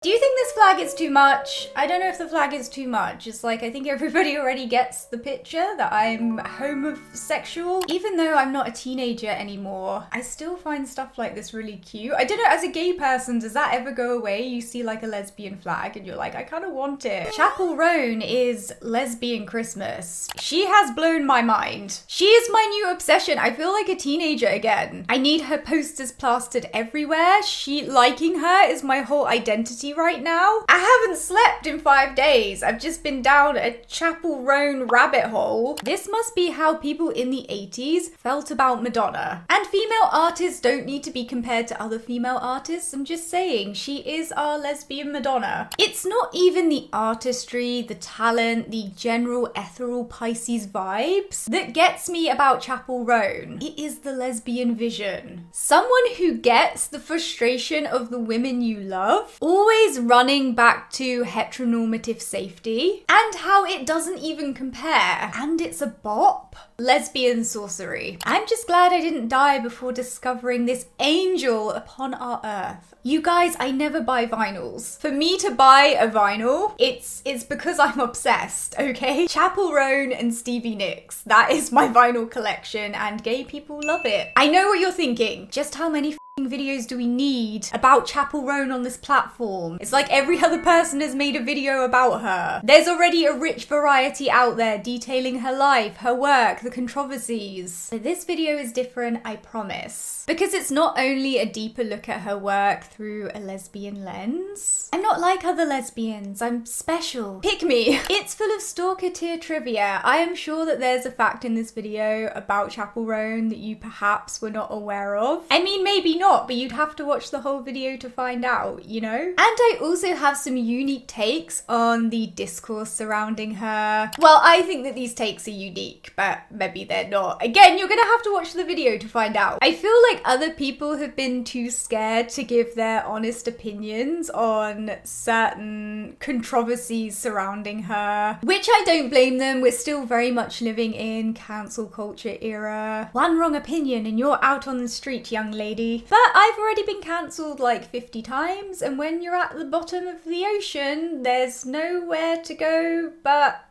Do you think this flag is too much? I don't know if the flag is too much. It's like, I think everybody already gets the picture that I'm homosexual. Even though I'm not a teenager anymore, I still find stuff like this really cute. I don't know, as a gay person, does that ever go away? You see like a lesbian flag and you're like, I kind of want it. Chappell Roan is lesbian Christmas. She has blown my mind. She is my new obsession. I feel like a teenager again. I need her posters plastered everywhere. Liking her is my whole identity right now. I haven't slept in 5 days. I've just been down a Chappell Roan rabbit hole. This must be how people in the 80s felt about Madonna. And female artists don't need to be compared to other female artists. I'm just saying, she is our lesbian Madonna. It's not even the artistry, the talent, the general ethereal Pisces vibes that gets me about Chappell Roan. It is the lesbian vision. Someone who gets the frustration of the women you love, always running back to heteronormative safety, and how it doesn't even compare. And it's a bop. Lesbian sorcery. I'm just glad I didn't die before discovering this angel upon our earth. You guys, I never buy vinyls. For me to buy a vinyl, it's because I'm obsessed, okay? Chappell Roan and Stevie Nicks. That is my vinyl collection, and gay people love it. I know what you're thinking. Just how many videos do we need about Chappell Roan on this platform? It's like every other person has made a video about her. There's already a rich variety out there detailing her life, her work, the controversies. But this video is different, I promise. Because it's not only a deeper look at her work through a lesbian lens. I'm not like other lesbians, I'm special. Pick me. It's full of stalker tier trivia. I am sure that there's a fact in this video about Chappell Roan that you perhaps were not aware of. I mean, maybe not, but you'd have to watch the whole video to find out, you know? And I also have some unique takes on the discourse surrounding her. Well, I think that these takes are unique, but maybe they're not. Again, you're gonna have to watch the video to find out. I feel like other people have been too scared to give their honest opinions on certain controversies surrounding her, which I don't blame them. We're still very much living in cancel culture era. One wrong opinion and you're out on the street, young lady. But I've already been cancelled like 50 times, and when you're at the bottom of the ocean, there's nowhere to go but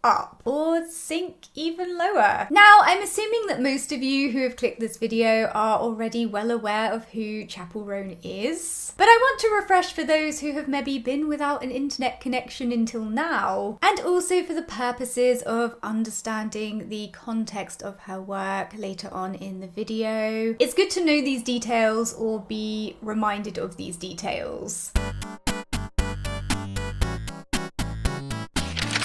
up, or sink even lower. Now, I'm assuming that most of you who have clicked this video are already well aware of who Chappell Roan is, but I want to refresh for those who have maybe been without an internet connection until now, and also for the purposes of understanding the context of her work later on in the video. It's good to know these details or be reminded of these details.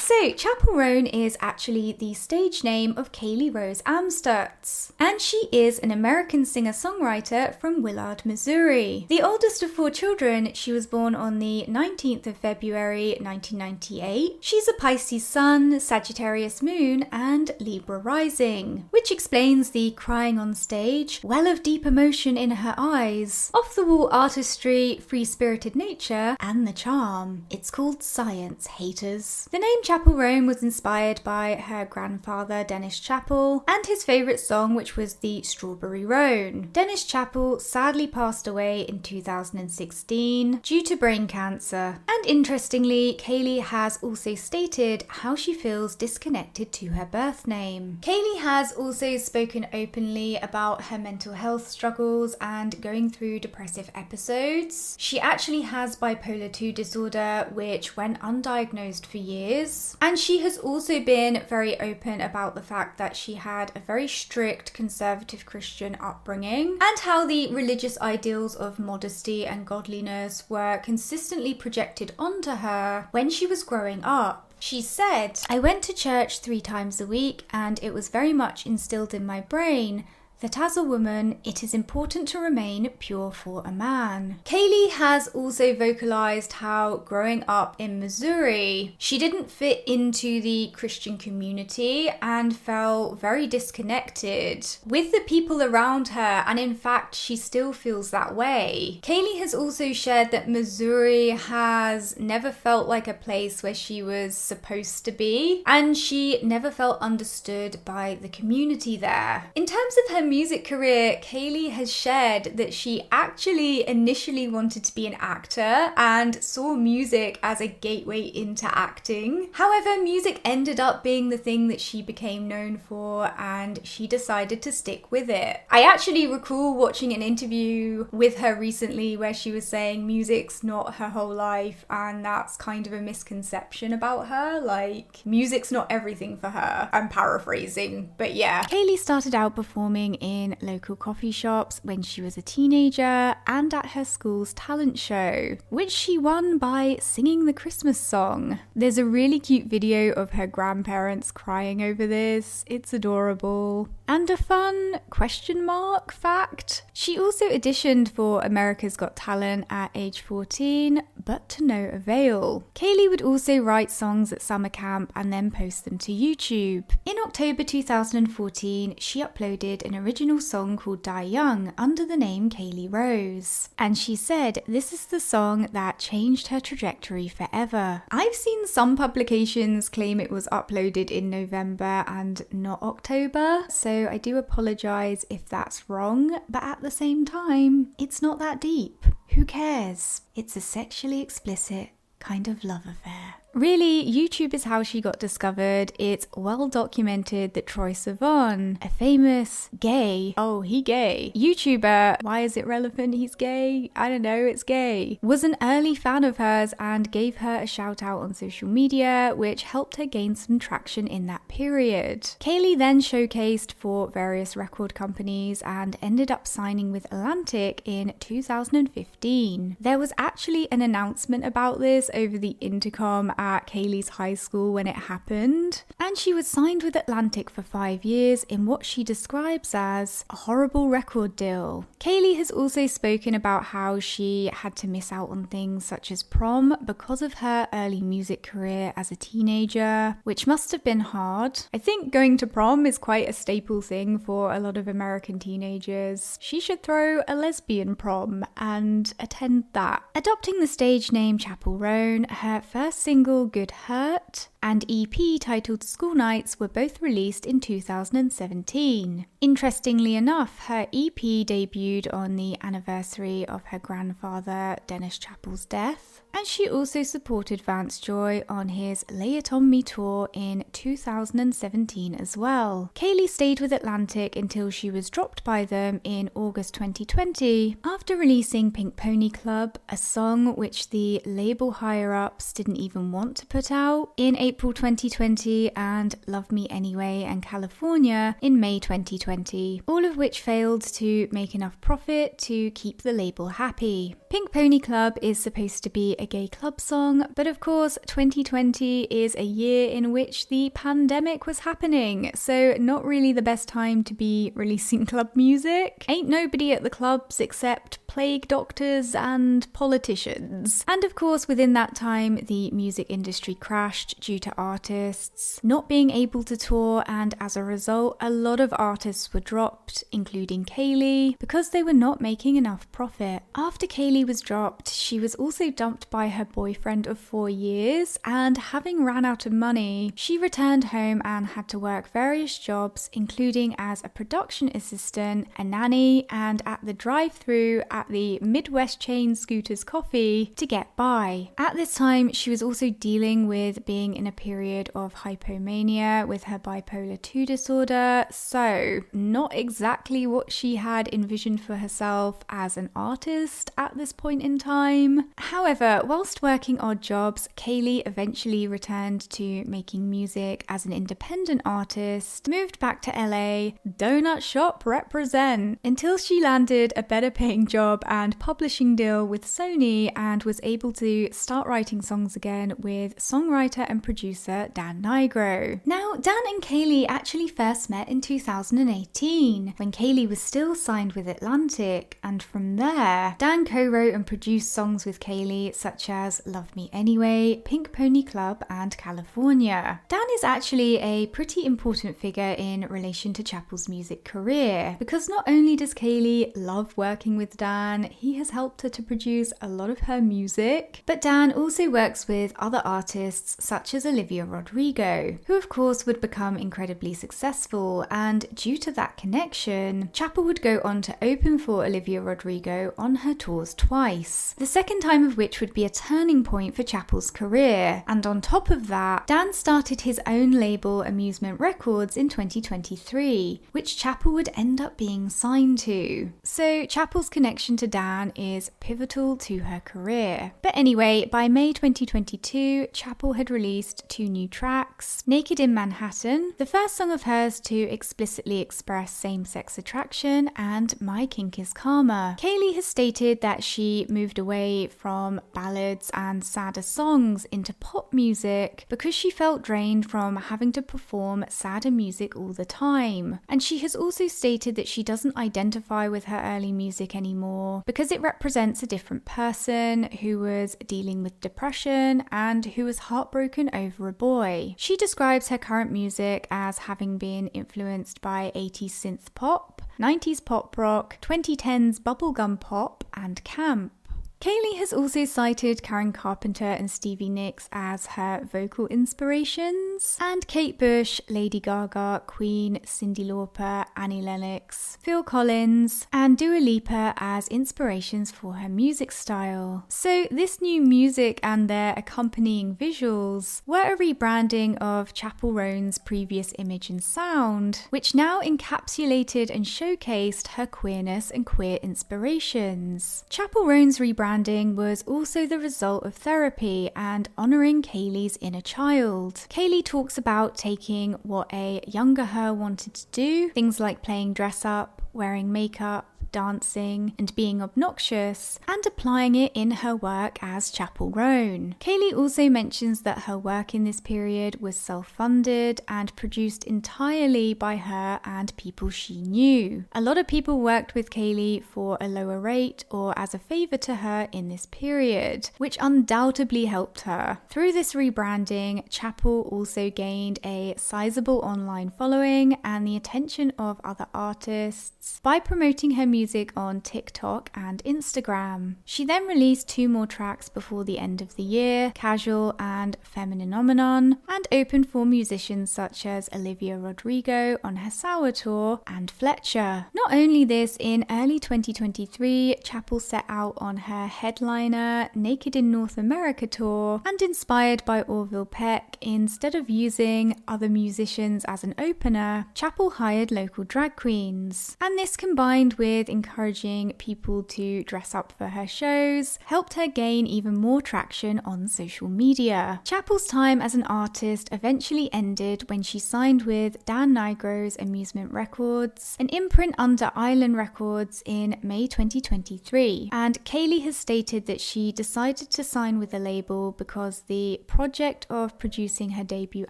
So, Chappell Roan is actually the stage name of Kaylee Rose Amstutz, and she is an American singer-songwriter from Willard, Missouri. The oldest of 4 children, she was born on the 19th of February 1998. She's a Pisces sun, Sagittarius moon, and Libra rising, which explains the crying on stage, well of deep emotion in her eyes, off-the-wall artistry, free-spirited nature, and the charm. It's called science, haters. The name Chappell Roan was inspired by her grandfather Dennis Chappell and his favourite song, which was the Strawberry Roan. Dennis Chappell sadly passed away in 2016 due to brain cancer. And interestingly, Kaylee has also stated how she feels disconnected to her birth name. Kaylee has also spoken openly about her mental health struggles and going through depressive episodes. She actually has bipolar 2 disorder, which went undiagnosed for years. And she has also been very open about the fact that she had a very strict conservative Christian upbringing and how the religious ideals of modesty and godliness were consistently projected onto her when she was growing up. She said, "I went to church 3 times a week and it was very much instilled in my brain that as a woman, it is important to remain pure for a man." Kaylee has also vocalized how growing up in Missouri, she didn't fit into the Christian community and felt very disconnected with the people around her, and in fact, she still feels that way. Kaylee has also shared that Missouri has never felt like a place where she was supposed to be, and she never felt understood by the community there. In terms of her music career, Kaylee has shared that she actually initially wanted to be an actor and saw music as a gateway into acting. However, music ended up being the thing that she became known for, and she decided to stick with it. I actually recall watching an interview with her recently where she was saying music's not her whole life, and that's kind of a misconception about her. Like, music's not everything for her. I'm paraphrasing, but yeah. Kaylee started out performing in local coffee shops when she was a teenager and at her school's talent show, which she won by singing the Christmas song. There's a really cute video of her grandparents crying over this. It's adorable. And a fun question mark fact, she also auditioned for America's Got Talent at age 14, but to no avail. Kaylee would also write songs at summer camp and then post them to YouTube. In October 2014, she uploaded an original song called Die Young under the name Kaylee Rose. And she said this is the song that changed her trajectory forever. I've seen some publications claim it was uploaded in November and not October, so I do apologise if that's wrong, but at the same time, it's not that deep. Who cares? It's a sexually explicit kind of love affair. Really, YouTube is how she got discovered. It's well documented that Troye Sivan, a famous gay YouTuber, why is it relevant he's gay? I don't know, it's gay, was an early fan of hers and gave her a shout out on social media, which helped her gain some traction in that period. Kaylee then showcased for various record companies and ended up signing with Atlantic in 2015. There was actually an announcement about this over the intercom at Kaylee's high school when it happened, and she was signed with Atlantic for 5 years in what she describes as a horrible record deal. Kaylee has also spoken about how she had to miss out on things such as prom because of her early music career as a teenager, which must have been hard. I think going to prom is quite a staple thing for a lot of American teenagers. She should throw a lesbian prom and attend that. Adopting the stage name Chappell Roan, her first single Good Hurt and EP titled School Nights were both released in 2017. Interestingly enough, her EP debuted on the anniversary of her grandfather Dennis Chappell's death, and she also supported Vance Joy on his Lay It On Me tour in 2017 as well. Kaylee stayed with Atlantic until she was dropped by them in August 2020 after releasing Pink Pony Club, a song which the label higher-ups didn't even want to put out, in April 2020, and Love Me Anyway and California in May 2020, all of which failed to make enough profit to keep the label happy. Pink Pony Club is supposed to be a gay club song, but of course 2020 is a year in which the pandemic was happening, so not really the best time to be releasing club music. Ain't nobody at the clubs except plague doctors and politicians. And of course within that time the music industry crashed due to artists not being able to tour, and as a result a lot of artists were dropped, including Kaylee, because they were not making enough profit. After Kaylee was dropped, she was also dumped by her boyfriend of 4 years, and having ran out of money, she returned home and had to work various jobs, including as a production assistant, a nanny, and at the drive-thru at the Midwest chain Scooters Coffee to get by. At this time, she was also dealing with being in a period of hypomania with her bipolar 2 disorder, so not exactly what she had envisioned for herself as an artist at this point in time. However, whilst working odd jobs, Kaylee eventually returned to making music as an independent artist, moved back to LA, donut shop represent, until she landed a better paying job and publishing deal with Sony and was able to start writing songs again with songwriter and producer Dan Nigro. Now, Dan and Kaylee actually first met in 2018 when Kaylee was still signed with Atlantic, and from there, Dan co-wrote wrote and produced songs with Kaylee such as Love Me Anyway, Pink Pony Club and California. Dan is actually a pretty important figure in relation to Chappell's music career, because not only does Kaylee love working with Dan, he has helped her to produce a lot of her music, but Dan also works with other artists such as Olivia Rodrigo, who of course would become incredibly successful, and due to that connection, Chappell would go on to open for Olivia Rodrigo on her tours twice, the second time of which would be a turning point for Chappell's career. And on top of that, Dan started his own label Amusement Records in 2023, which Chappell would end up being signed to. So Chappell's connection to Dan is pivotal to her career. But anyway, by May 2022, Chappell had released 2 new tracks, Naked in Manhattan, the first song of hers to explicitly express same-sex attraction, and My Kink is Karma. Kaylee has stated that she moved away from ballads and sadder songs into pop music because she felt drained from having to perform sadder music all the time. And she has also stated that she doesn't identify with her early music anymore because it represents a different person who was dealing with depression and who was heartbroken over a boy. She describes her current music as having been influenced by 80s synth pop, 90s pop rock, 2010s bubblegum pop, and camp. Kaylee has also cited Karen Carpenter and Stevie Nicks as her vocal inspirations, and Kate Bush, Lady Gaga, Queen, Cyndi Lauper, Annie Lennox, Phil Collins, and Dua Lipa as inspirations for her music style. So this new music and their accompanying visuals were a rebranding of Chappell Roan's previous image and sound, which now encapsulated and showcased her queerness and queer inspirations. Chappell Roan's rebranding was also the result of therapy and honouring Kaylee's inner child. Kaylee talks about taking what a younger her wanted to do, things like playing dress up, wearing makeup, dancing, and being obnoxious, and applying it in her work as Chappell Roan. Kaylee also mentions that her work in this period was self-funded and produced entirely by her and people she knew. A lot of people worked with Kaylee for a lower rate or as a favour to her in this period, which undoubtedly helped her. Through this rebranding, Chappell also gained a sizable online following and the attention of other artists by promoting her music on TikTok and Instagram. She then released 2 more tracks before the end of the year, Casual and Femininomenon, and opened for musicians such as Olivia Rodrigo on her Sour tour and Fletcher. Not only this, in early 2023, Chappell set out on her headliner Naked in North America tour, and inspired by Orville Peck, instead of using other musicians as an opener, Chappell hired local drag queens. And this combined with encouraging people to dress up for her shows helped her gain even more traction on social media. Chappell's time as an artist eventually ended when she signed with Dan Nigro's Amusement Records, an imprint under Island Records, in May 2023. And Kaylee has stated that she decided to sign with the label because the project of producing her debut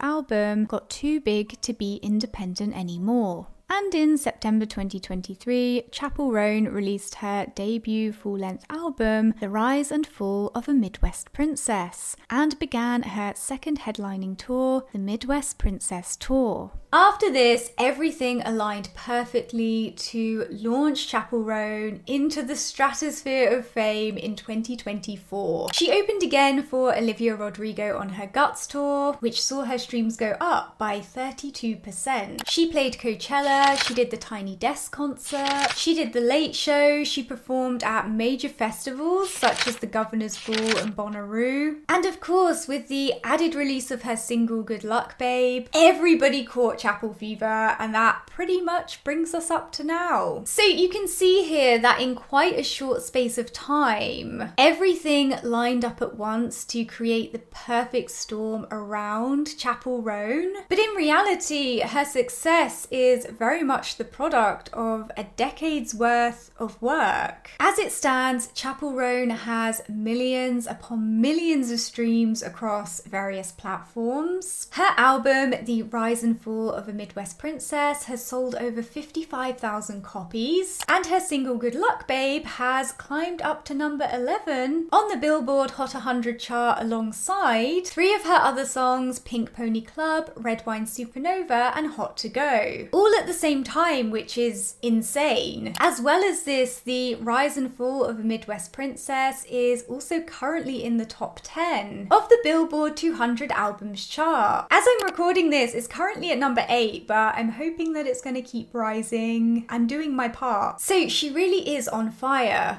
album got too big to be independent anymore. And in September 2023, Chappell Roan released her debut full-length album, The Rise and Fall of a Midwest Princess, and began her second headlining tour, the Midwest Princess Tour. After this, everything aligned perfectly to launch Chappell Roan into the stratosphere of fame in 2024. She opened again for Olivia Rodrigo on her Guts tour, which saw her streams go up by 32%. She played Coachella, she did the Tiny Desk concert, she did the Late Show, she performed at major festivals such as the Governor's Ball and Bonnaroo. And of course, with the added release of her single Good Luck Babe, everybody caught Chappell fever, and that pretty much brings us up to now. So you can see here that in quite a short space of time, everything lined up at once to create the perfect storm around Chappell Roan. But in reality, her success is very very much the product of a decade's worth of work. As it stands, Chappell Roan has millions upon millions of streams across various platforms. Her album, The Rise and Fall of a Midwest Princess, has sold over 55,000 copies, and her single Good Luck Babe has climbed up to number 11 on the Billboard Hot 100 chart alongside 3 of her other songs, Pink Pony Club, Red Wine Supernova, and Hot to Go, all at the same time, which is insane. As well as this, The Rise and Fall of a Midwest Princess is also currently in the top 10 of the Billboard 200 albums chart. As I'm recording this, it's currently at number 8, but I'm hoping that it's going to keep rising. I'm doing my part. So she really is on fire.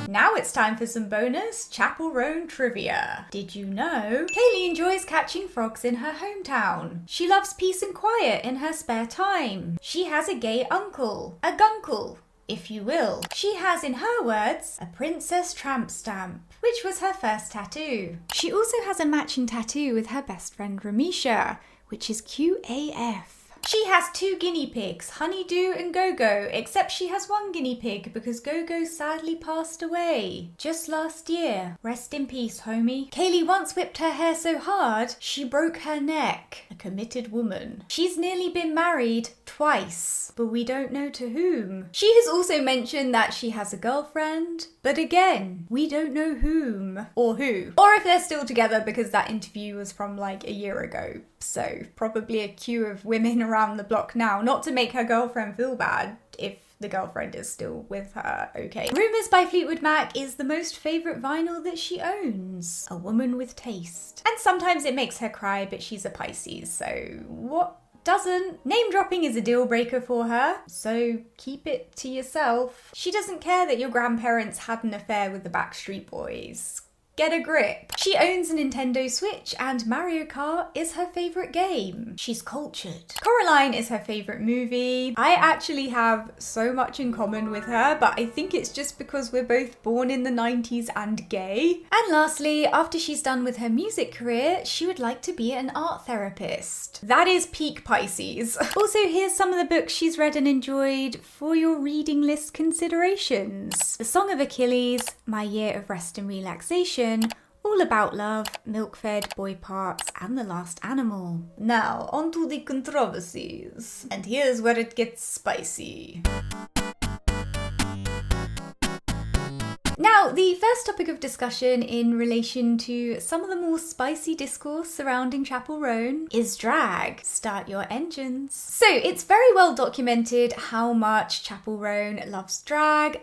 Now it's time for some bonus Chappell Roan trivia. Did you know Kaylee enjoys catching frogs in her hometown? She loves peace and quiet in her spare time. She has a gay uncle, a gunkle, if you will. She has, in her words, a princess tramp stamp, which was her first tattoo. She also has a matching tattoo with her best friend Ramisha, which is QAF. She has 2 guinea pigs, Honeydew and Go-Go, except she has 1 guinea pig because Go-Go sadly passed away just last year. Rest in peace, homie. Kaylee once whipped her hair so hard, she broke her neck. A committed woman. She's nearly been married twice, but we don't know to whom. She has also mentioned that she has a girlfriend, but again, we don't know whom or who. Or if they're still together, because that interview was from like a year ago. So probably a queue of women around the block now, not to make her girlfriend feel bad if the girlfriend is still with her, okay. Rumours by Fleetwood Mac is the most favourite vinyl that she owns. A woman with taste. And sometimes it makes her cry, but she's a Pisces, so what doesn't? Name dropping is a deal breaker for her, so keep it to yourself. She doesn't care that your grandparents had an affair with the Backstreet Boys. Get a grip. She owns a Nintendo Switch and Mario Kart is her favourite game. She's cultured. Coraline is her favourite movie. I actually have so much in common with her, but I think it's just because we're both born in the 90s and gay. And lastly, after she's done with her music career, she would like to be an art therapist. That is peak Pisces. Also, here's some of the books she's read and enjoyed for your reading list considerations. The Song of Achilles, My Year of Rest and Relaxation, All About Love, Milk-Fed, Boy Parts, and The Last Animal. Now, on to the controversies. And here's where it gets spicy. Now, the first topic of discussion in relation to some of the more spicy discourse surrounding Chappell Roan is drag. Start your engines. So, it's very well documented how much Chappell Roan loves drag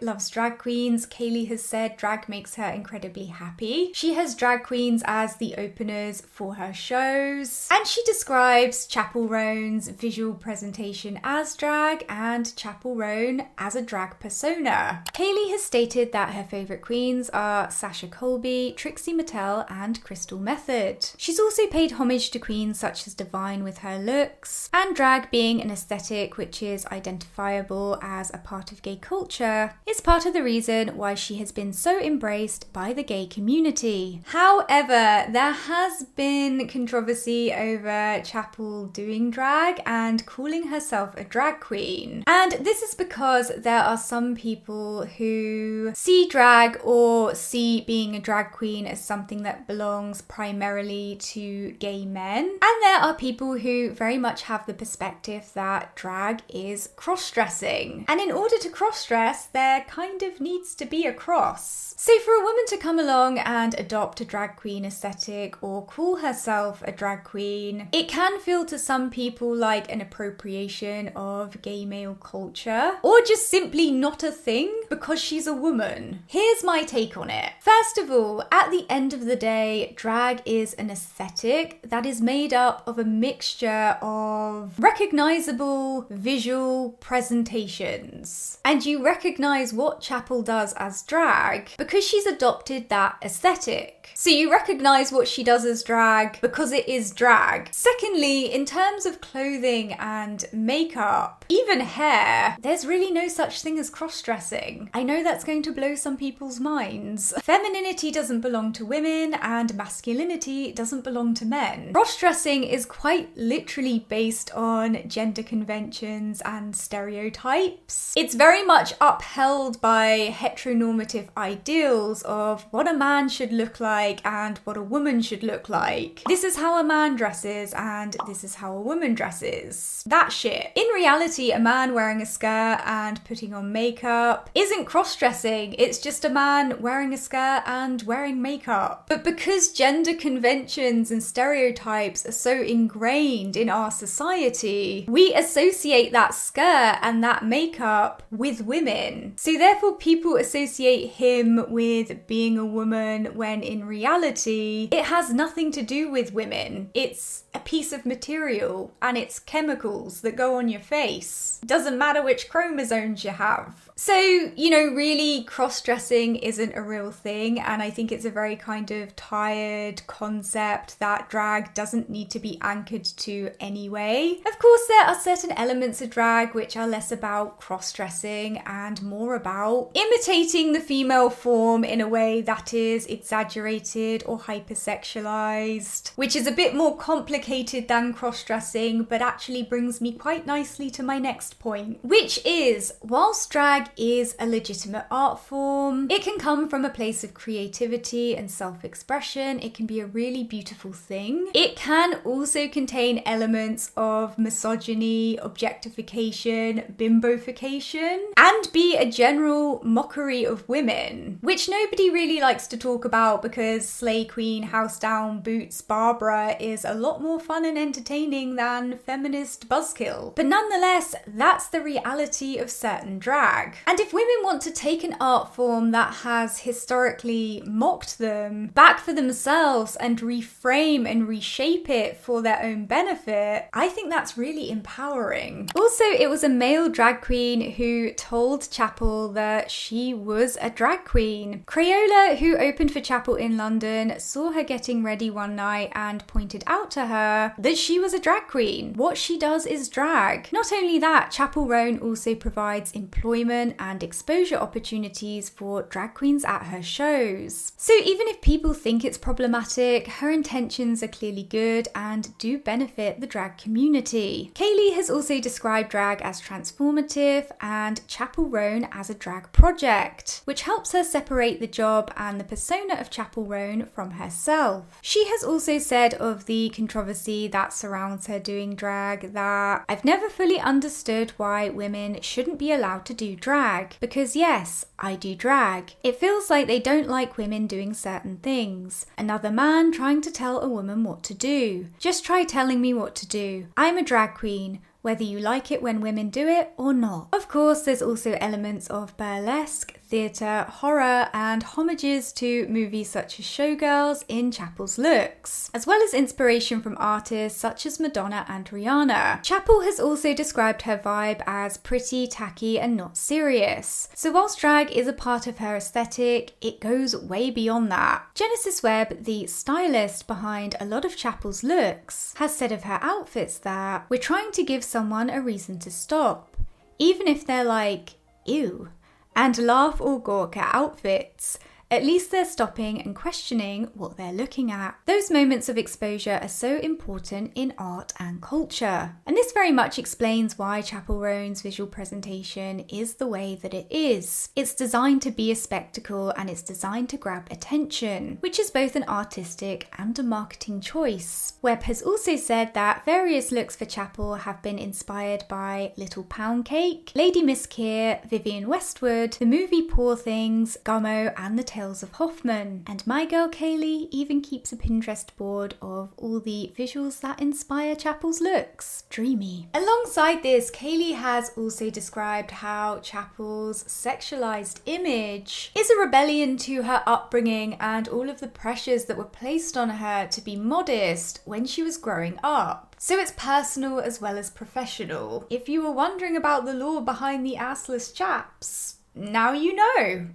queens. Kaylee has said drag makes her incredibly happy. She has drag queens as the openers for her shows. And she describes Chappell Roan's visual presentation as drag and Chappell Roan as a drag persona. Kaylee has stated that her favourite queens are Sasha Colby, Trixie Mattel, and Crystal Method. She's also paid homage to queens such as Divine with her looks, and drag being an aesthetic which is identifiable as a part of gay culture is part of the reason why she has been so embraced by the gay community. However, there has been controversy over Chappell doing drag and calling herself a drag queen. And this is because there are some people who see drag or see being a drag queen as something that belongs primarily to gay men. And there are people who very much have the perspective that drag is cross-dressing. And in order to cross-dress, there kind of needs to be a cross. So for a woman to come along and adopt a drag queen aesthetic or call herself a drag queen, it can feel to some people like an appropriation of gay male culture, or just simply not a thing because she's a woman. Here's my take on it. First of all, at the end of the day, drag is an aesthetic that is made up of a mixture of recognizable visual presentations. And you recognize what Chappell does as drag because she's adopted that aesthetic. So you recognize what she does as drag because it is drag. Secondly, in terms of clothing and makeup, even hair, there's really no such thing as cross-dressing. I know that's going to blow some people's minds. Femininity doesn't belong to women and masculinity doesn't belong to men. Cross-dressing is quite literally based on gender conventions and stereotypes. It's very much upheld by heteronormative ideals of what a man should look like and what a woman should look like. This is how a man dresses and this is how a woman dresses. That shit. In reality, a man wearing a skirt and putting on makeup isn't cross-dressing, it's just a man wearing a skirt and wearing makeup. But because gender conventions and stereotypes are so ingrained in our society, we associate that skirt and that makeup with women. So therefore people associate him with being a woman when in reality it has nothing to do with women. It's a piece of material and it's chemicals that go on your face. Doesn't matter which chromosomes you have. So, really cross-dressing isn't a real thing, and I think it's a very kind of tired concept that drag doesn't need to be anchored to anyway. Of course, there are certain elements of drag which are less about cross-dressing and more about imitating the female form in a way that is exaggerated or hypersexualized, which is a bit more complicated than cross-dressing, but actually brings me quite nicely to my next point, which is, whilst drag is a legitimate art form, it can come from a place of creativity and self-expression. It can be a really beautiful thing. It can also contain elements of misogyny, objectification, bimbofication, and be a general mockery of women, which nobody really likes to talk about because Slay Queen, House Down, Boots, Barbara is a lot more fun and entertaining than feminist buzzkill. But nonetheless, that's the reality of certain drag. And if women want to take an art form that has historically mocked them back for themselves and reframe and reshape it for their own benefit, I think that's really empowering. Also, it was a male drag queen who told Chappell that she was a drag queen. Crayola, who opened for Chappell in London, saw her getting ready one night and pointed out to her that she was a drag queen. What she does is drag. Not only that, Chappell Roan also provides employment and exposure opportunities for drag queens at her shows. So even if people think it's problematic, her intentions are clearly good and do benefit the drag community. Kaylee has also described drag as transformative and Chappell Roan as a drag project, which helps her separate the job and the persona of Chappell Roan from herself. She has also said of the controversy that surrounds her doing drag that I've never fully understood why women shouldn't be allowed to do drag, because yes, I do drag. It feels like they don't like women doing certain things. Another man trying to tell a woman what to do. Just try telling me what to do. I'm a drag queen, whether you like it when women do it or not. Of course, there's also elements of burlesque, theatre, horror, and homages to movies such as Showgirls in Chappell's looks, as well as inspiration from artists such as Madonna and Rihanna. Chappell has also described her vibe as pretty, tacky, and not serious. So whilst drag is a part of her aesthetic, it goes way beyond that. Genesis Webb, the stylist behind a lot of Chappell's looks, has said of her outfits that we're trying to give someone a reason to stop, even if they're like, ew, and laugh or gawk at outfits. At least they're stopping and questioning what they're looking at. Those moments of exposure are so important in art and culture. And this very much explains why Chappell Roan's visual presentation is the way that it is. It's designed to be a spectacle and it's designed to grab attention, which is both an artistic and a marketing choice. Webb has also said that various looks for Chappell have been inspired by Little Pound Cake, Lady Miss Keir, Vivienne Westwood, the movie Poor Things, Gummo, and the Tales of Hoffman. And my girl Kaylee even keeps a Pinterest board of all the visuals that inspire Chappell's looks. Dreamy. Alongside this, Kaylee has also described how Chappell's sexualized image is a rebellion to her upbringing and all of the pressures that were placed on her to be modest when she was growing up. So it's personal as well as professional. If you were wondering about the lore behind the assless chaps, now you know.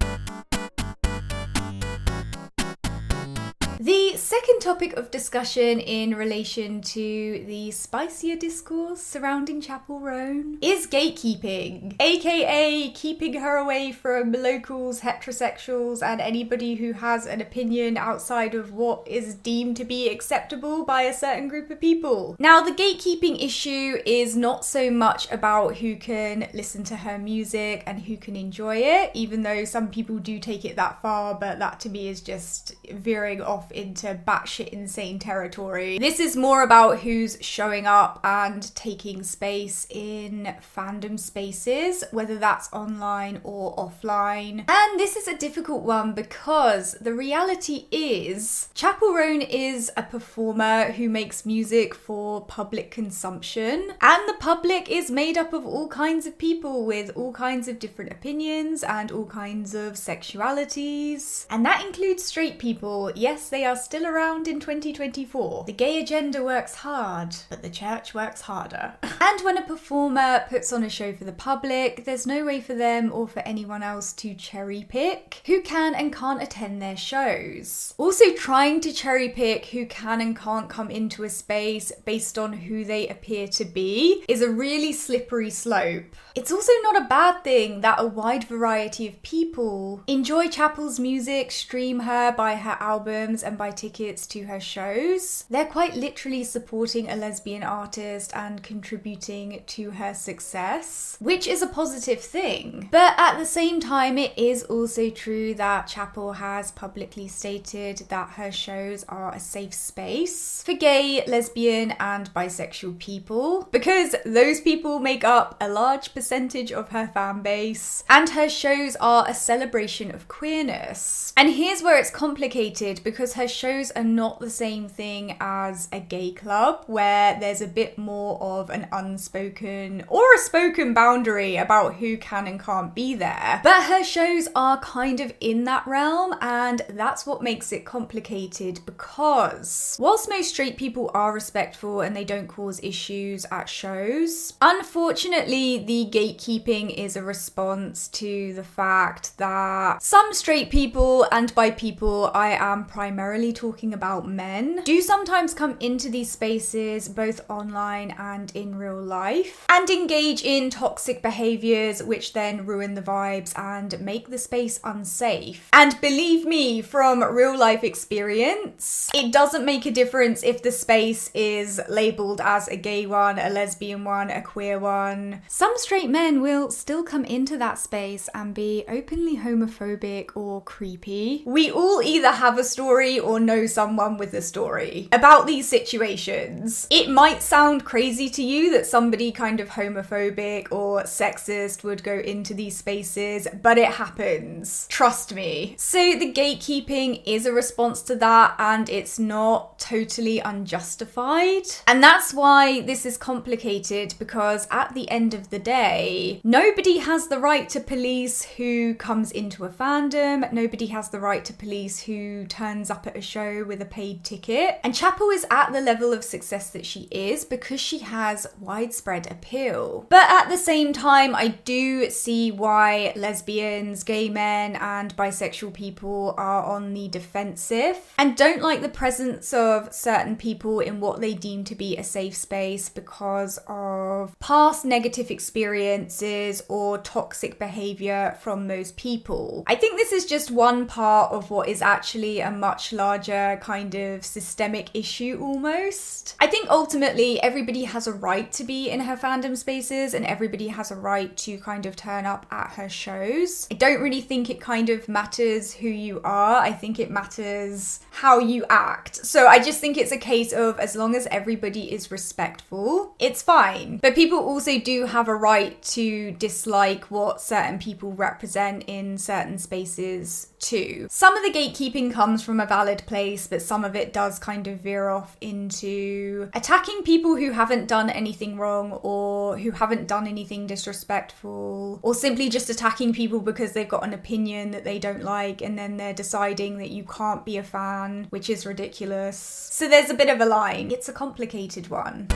The second topic of discussion in relation to the spicier discourse surrounding Chappell Roan is gatekeeping, aka keeping her away from locals, heterosexuals, and anybody who has an opinion outside of what is deemed to be acceptable by a certain group of people. Now, the gatekeeping issue is not so much about who can listen to her music and who can enjoy it, even though some people do take it that far, but that to me is just veering off into batshit insane territory. This is more about who's showing up and taking space in fandom spaces, whether that's online or offline. And this is a difficult one because the reality is Chappell Roan is a performer who makes music for public consumption, and the public is made up of all kinds of people with all kinds of different opinions and all kinds of sexualities, and that includes straight people. Yes, they are still around in 2024. The gay agenda works hard, but the church works harder. And when a performer puts on a show for the public, there's no way for them or for anyone else to cherry pick who can and can't attend their shows. Also, trying to cherry pick who can and can't come into a space based on who they appear to be is a really slippery slope. It's also not a bad thing that a wide variety of people enjoy Chappell's music, stream her, buy her albums, and buy tickets to her shows. They're quite literally supporting a lesbian artist and contributing to her success, which is a positive thing. But at the same time, it is also true that Chappell has publicly stated that her shows are a safe space for gay, lesbian, and bisexual people, because those people make up a large percentage of her fan base, and her shows are a celebration of queerness. And here's where it's complicated, because her shows are not the same thing as a gay club, where there's a bit more of an unspoken or a spoken boundary about who can and can't be there. But her shows are kind of in that realm, and that's what makes it complicated, because whilst most straight people are respectful and they don't cause issues at shows, unfortunately the gatekeeping is a response to the fact that some straight people, and by people I am primarily talking about men, do sometimes come into these spaces both online and in real life and engage in toxic behaviours which then ruin the vibes and make the space unsafe. And believe me, from real life experience, it doesn't make a difference if the space is labelled as a gay one, a lesbian one, a queer one. Some straight men will still come into that space and be openly homophobic or creepy. We all either have a story or know someone with a story about these situations. It might sound crazy to you that somebody kind of homophobic or sexist would go into these spaces, but it happens. Trust me. So the gatekeeping is a response to that, and it's not totally unjustified. And that's why this is complicated, because at the end of the day, nobody has the right to police who comes into a fandom. Nobody has the right to police who turns up at a show with a paid ticket. And Chappell is at the level of success that she is because she has widespread appeal. But at the same time, I do see why lesbians, gay men, and bisexual people are on the defensive and don't like the presence of certain people in what they deem to be a safe space because of past negative experiences or toxic behavior from those people. I think this is just one part of what is actually a much larger kind of systemic issue almost. I think ultimately everybody has a right to be in her fandom spaces and everybody has a right to kind of turn up at her shows. I don't really think it kind of matters who you are. I think it matters how you act. So I just think it's a case of as long as everybody is respectful, it's fine. But people also do have a right to dislike what certain people represent in certain spaces too. Some of the gatekeeping comes from a valid place, but some of it does kind of veer off into attacking people who haven't done anything wrong or who haven't done anything disrespectful, or simply just attacking people because they've got an opinion that they don't like and then they're deciding that you can't be a fan, which is ridiculous. So there's a bit of a line. It's a complicated one.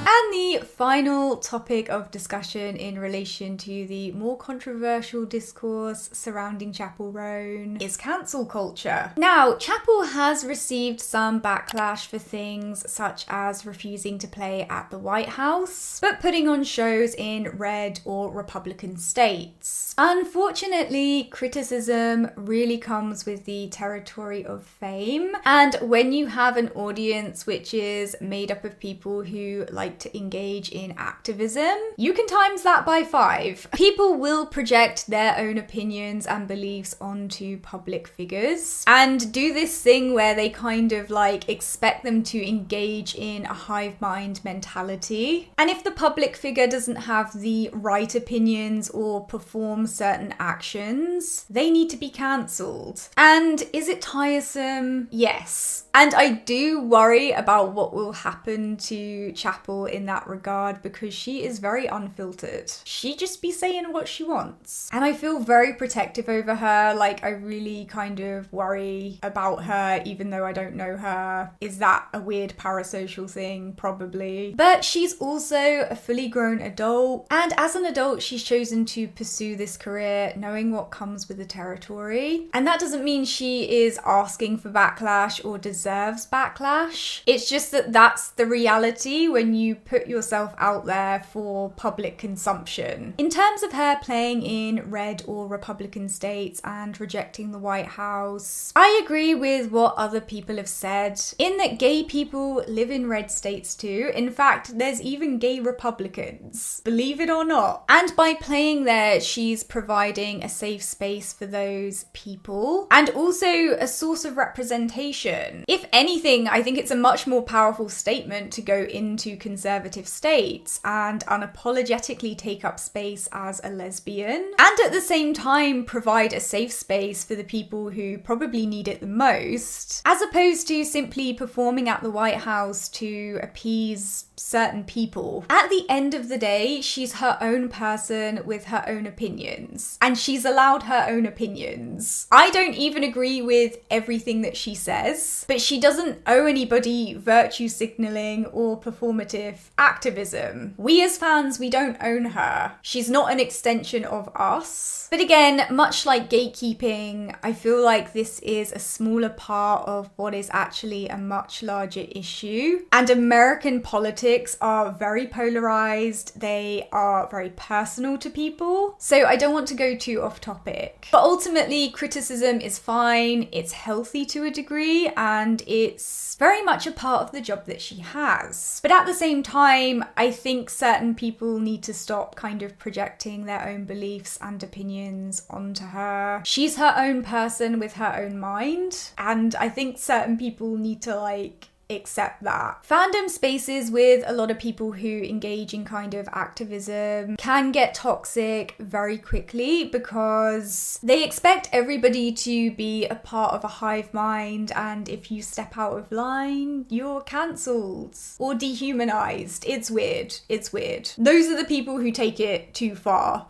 And the final topic of discussion in relation to the more controversial discourse surrounding Chappell Roan is cancel culture. Now, Chappell has received some backlash for things such as refusing to play at the White House, but putting on shows in red or Republican states. Unfortunately, criticism really comes with the territory of fame, and when you have an audience which is made up of people who like to engage in activism, you can times that by 5. People will project their own opinions and beliefs onto public figures and do this thing where they kind of like expect them to engage in a hive mind mentality. And if the public figure doesn't have the right opinions or perform certain actions, they need to be cancelled. And is it tiresome? Yes. And I do worry about what will happen to Chappell in that regard because she is very unfiltered. She just be saying what she wants. And I feel very protective over her. Like, I really kind of worry about her even though I don't know her. Is that a weird parasocial thing? Probably. But she's also a fully grown adult. And as an adult, she's chosen to pursue this career knowing what comes with the territory. And that doesn't mean she is asking for backlash or deserves backlash. It's just that that's the reality when you put yourself out there for public consumption. In terms of her playing in red or Republican states and rejecting the White House, I agree with what other people have said in that gay people live in red states too. In fact, there's even gay Republicans, believe it or not. And by playing there, she's providing a safe space for those people and also a source of representation. If anything, I think it's a much more powerful statement to go into conservative states and unapologetically take up space as a lesbian and at the same time provide a safe space for the people who probably need it the most, as opposed to simply performing at the White House to appease certain people. At the end of the day, she's her own person with her own opinions, and she's allowed her own opinions. I don't even agree with everything that she says, but she doesn't owe anybody virtue signaling or performative activism. We as fans, we don't own her. She's not an extension of us. But again, much like gatekeeping, I feel like this is a smaller part of what is actually a much larger issue. And American politics are very polarized. They are very personal to people. So I don't want to go too off topic. But ultimately, criticism is fine. It's healthy to a degree, and it's very much a part of the job that she has. But at the same time, I think certain people need to stop kind of projecting their own beliefs and opinions onto her. She's her own person with her own mind, and I think certain people need to accept that. Fandom spaces with a lot of people who engage in kind of activism can get toxic very quickly because they expect everybody to be a part of a hive mind, and if you step out of line, you're cancelled or dehumanized. It's weird. It's weird. Those are the people who take it too far.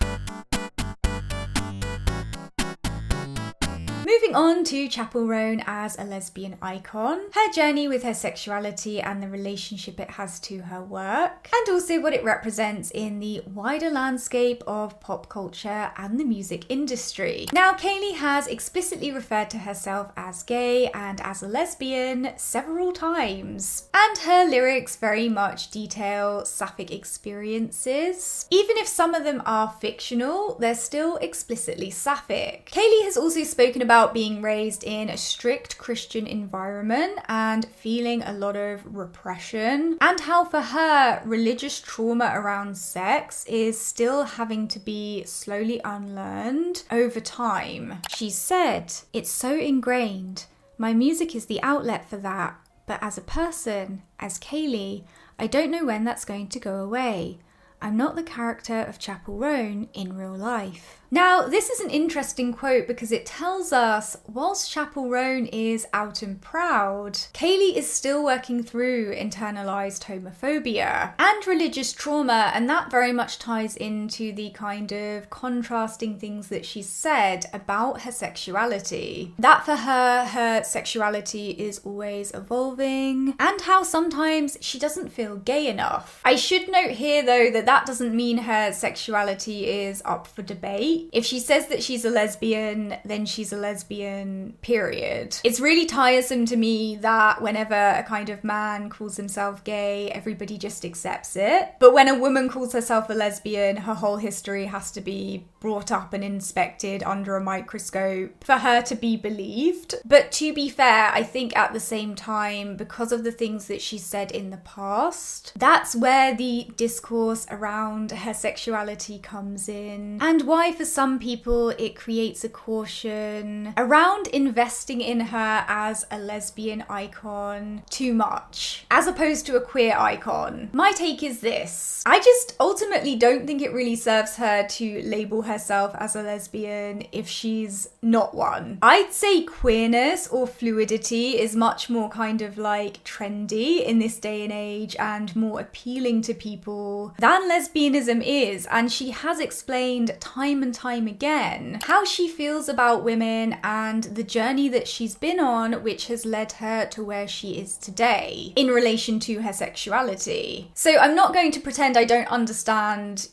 Moving on to Chappell Roan as a lesbian icon, her journey with her sexuality and the relationship it has to her work, and also what it represents in the wider landscape of pop culture and the music industry. Now, Kaylee has explicitly referred to herself as gay and as a lesbian several times, and her lyrics very much detail sapphic experiences. Even if some of them are fictional, they're still explicitly sapphic. Kaylee has also spoken about being raised in a strict Christian environment and feeling a lot of repression, and how for her, religious trauma around sex is still having to be slowly unlearned over time. She said, "It's so ingrained. My music is the outlet for that, but as a person, as Kaylee, I don't know when that's going to go away. I'm not the character of Chappell Roan in real life." Now, this is an interesting quote because it tells us, whilst Chappell Roan is out and proud, Kaylee is still working through internalized homophobia and religious trauma, and that very much ties into the kind of contrasting things that she's said about her sexuality. That for her sexuality is always evolving, and how sometimes she doesn't feel gay enough. I should note here though that doesn't mean her sexuality is up for debate. If she says that she's a lesbian, then she's a lesbian, period. It's really tiresome to me that whenever a kind of man calls himself gay, everybody just accepts it. But when a woman calls herself a lesbian, her whole history has to be brought up and inspected under a microscope for her to be believed. But to be fair, I think at the same time, because of the things that she said in the past, that's where the discourse around her sexuality comes in, and why for some people it creates a caution around investing in her as a lesbian icon too much, as opposed to a queer icon. My take is this: I just ultimately don't think it really serves her to label herself as a lesbian if she's not one. I'd say queerness or fluidity is much more kind of like trendy in this day and age and more appealing to people than lesbianism is, and she has explained time and time again how she feels about women and the journey that she's been on, which has led her to where she is today in relation to her sexuality. So I'm not going to pretend I don't understand,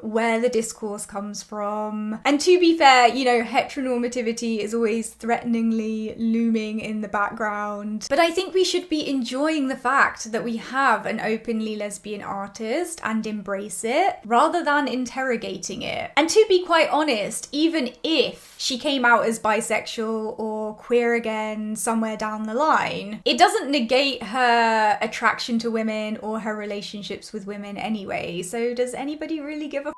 where the discourse comes from. And to be fair, heteronormativity is always threateningly looming in the background. But I think we should be enjoying the fact that we have an openly lesbian artist and embrace it, rather than interrogating it. And to be quite honest, even if she came out as bisexual or queer again somewhere down the line, it doesn't negate her attraction to women or her relationships with women anyway. So does anybody really give a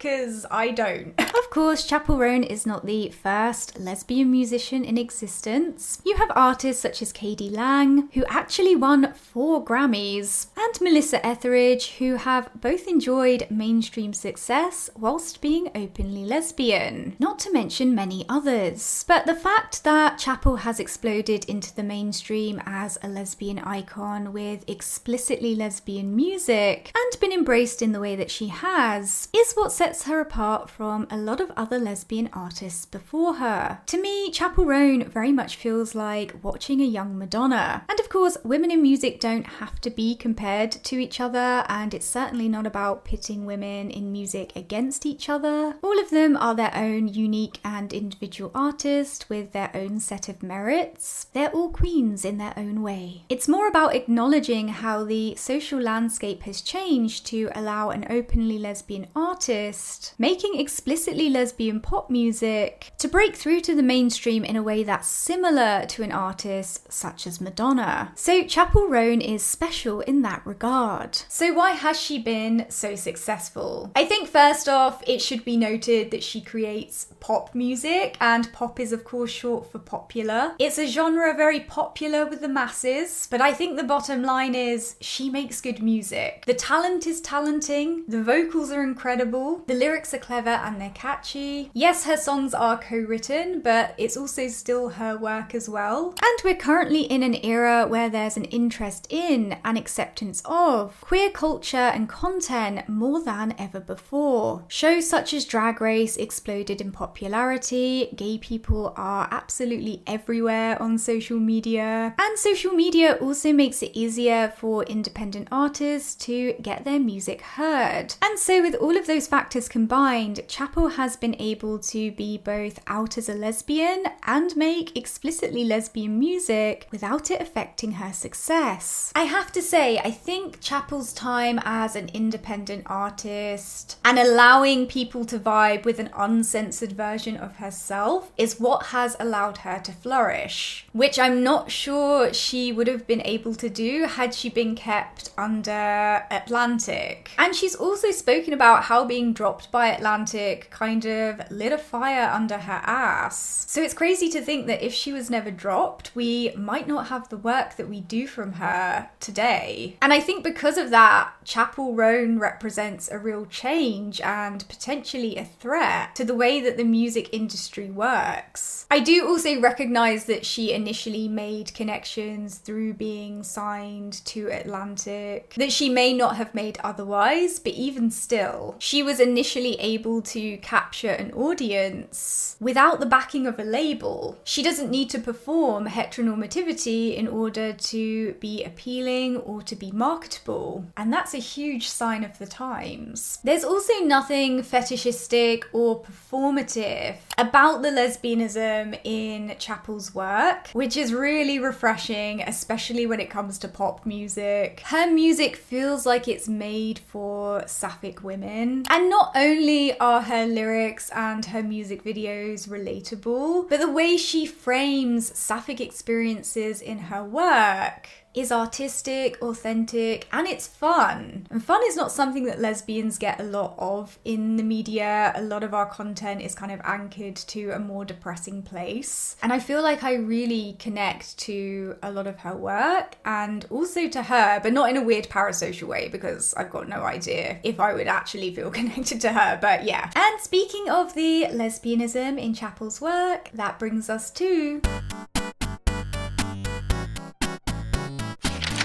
because I don't. Of course, Chappell Roan is not the first lesbian musician in existence. You have artists such as K.D. Lang, who actually won 4 Grammys, and Melissa Etheridge, who have both enjoyed mainstream success whilst being openly lesbian, not to mention many others. But the fact that Chappell has exploded into the mainstream as a lesbian icon with explicitly lesbian music and been embraced in the way that she has is what sets her apart from a lot of other lesbian artists before her. To me, Chappell Roan very much feels like watching a young Madonna. And of course, women in music don't have to be compared to each other, and it's certainly not about pitting women in music against each other. All of them are their own unique and individual artists with their own set of merits. They're all queens in their own way. It's more about acknowledging how the social landscape has changed to allow an openly lesbian artist making explicitly lesbian pop music to break through to the mainstream in a way that's similar to an artist such as Madonna. So Chappell Roan is special in that regard. So why has she been so successful? I think first off, it should be noted that she creates pop music, and pop is of course short for popular. It's a genre very popular with the masses, but I think the bottom line is she makes good music. The talent is talenting, the vocals are incredible, the lyrics are clever and they're catchy. Yes, her songs are co-written, but it's also still her work as well. And we're currently in an era where there's an interest in and acceptance of queer culture and content more than ever before. Shows such as Drag Race exploded in popularity, gay people are absolutely everywhere on social media, and social media also makes it easier for independent artists to get their music heard. And so with all of those factors combined, Chappell has been able to be both out as a lesbian and make explicitly lesbian music without it affecting her success. I have to say, I think Chappell's time as an independent artist and allowing people to vibe with an uncensored version of herself is what has allowed her to flourish, which I'm not sure she would have been able to do had she been kept under Atlantic. And she's also spoken about how being dropped by Atlantic kind of lit a fire under her ass. So it's crazy to think that if she was never dropped, we might not have the work that we do from her today. And I think because of that, Chappell Roan represents a real change and potentially a threat to the way that the music industry works. I do also recognize that she initially made connections through being signed to Atlantic that she may not have made otherwise, but even still, she was initially able to capture an audience without the backing of a label. She doesn't need to perform heteronormativity in order to be appealing or to be marketable, and that's a huge sign of the times. There's also nothing fetishistic or performative about the lesbianism in Chappell's work, which is really refreshing, especially when it comes to pop music. Her music feels like it's made for sapphic women, and not only are her lyrics and her music videos relatable, but the way she frames sapphic experiences in her work is artistic, authentic, and it's fun. And fun is not something that lesbians get a lot of in the media. A lot of our content is kind of anchored to a more depressing place. And I feel like I really connect to a lot of her work and also to her, but not in a weird parasocial way, because I've got no idea if I would actually feel connected to her, but yeah. And speaking of the lesbianism in Chappell's work, that brings us to...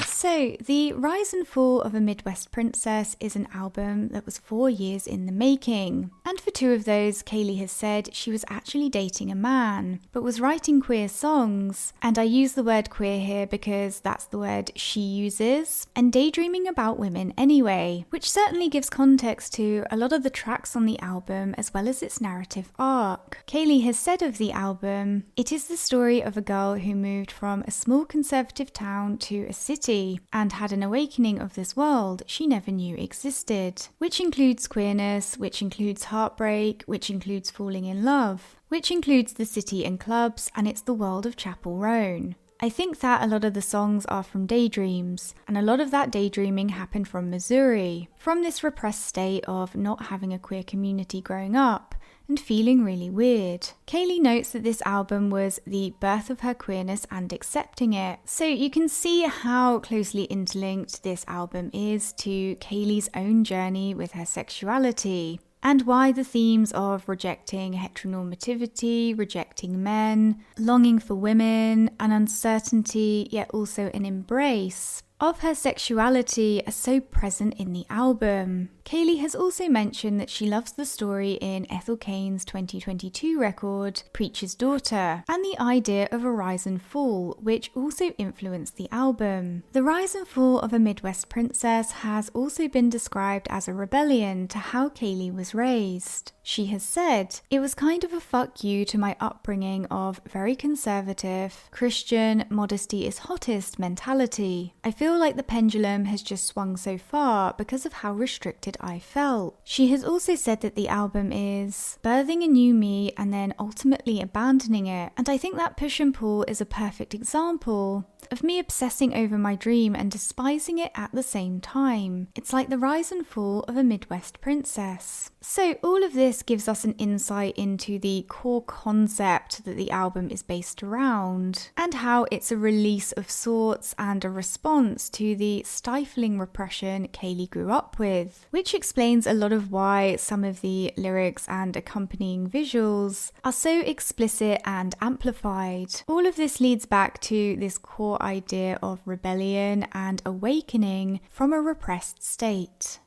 So, The Rise and Fall of a Midwest Princess is an album that was 4 years in the making. And for 2 of those, Kaylee has said she was actually dating a man, but was writing queer songs. And I use the word queer here because that's the word she uses, and daydreaming about women anyway, which certainly gives context to a lot of the tracks on the album as well as its narrative arc. Kaylee has said of the album, "It is the story of a girl who moved from a small conservative town to a city and had an awakening of this world she never knew existed, which includes queerness, which includes heartbreak, which includes falling in love, which includes the city and clubs, and it's the world of Chappell Roan." I think that a lot of the songs are from daydreams, and a lot of that daydreaming happened from Missouri, from this repressed state of not having a queer community growing up and feeling really weird. Kaylee notes that this album was the birth of her queerness and accepting it. So you can see how closely interlinked this album is to Kaylee's own journey with her sexuality, and why the themes of rejecting heteronormativity, rejecting men, longing for women, an uncertainty yet also an embrace of her sexuality are so present in the album. Kaylee has also mentioned that she loves the story in Ethel Cain's 2022 record, Preacher's Daughter, and the idea of a rise and fall, which also influenced the album. The rise and fall of a Midwest Princess has also been described as a rebellion to how Kaylee was raised. She has said, "It was kind of a fuck you to my upbringing of very conservative, Christian, modesty is hottest mentality. I feel like the pendulum has just swung so far because of how restricted I felt." She has also said that the album is birthing a new me and then ultimately abandoning it. And I think that push and pull is a perfect example of me obsessing over my dream and despising it at the same time. It's like the rise and fall of a Midwest princess. So all of this gives us an insight into the core concept that the album is based around, and how it's a release of sorts and a response to the stifling repression Kaylee grew up with, which explains a lot of why some of the lyrics and accompanying visuals are so explicit and amplified. All of this leads back to this core idea of rebellion and awakening from a repressed state.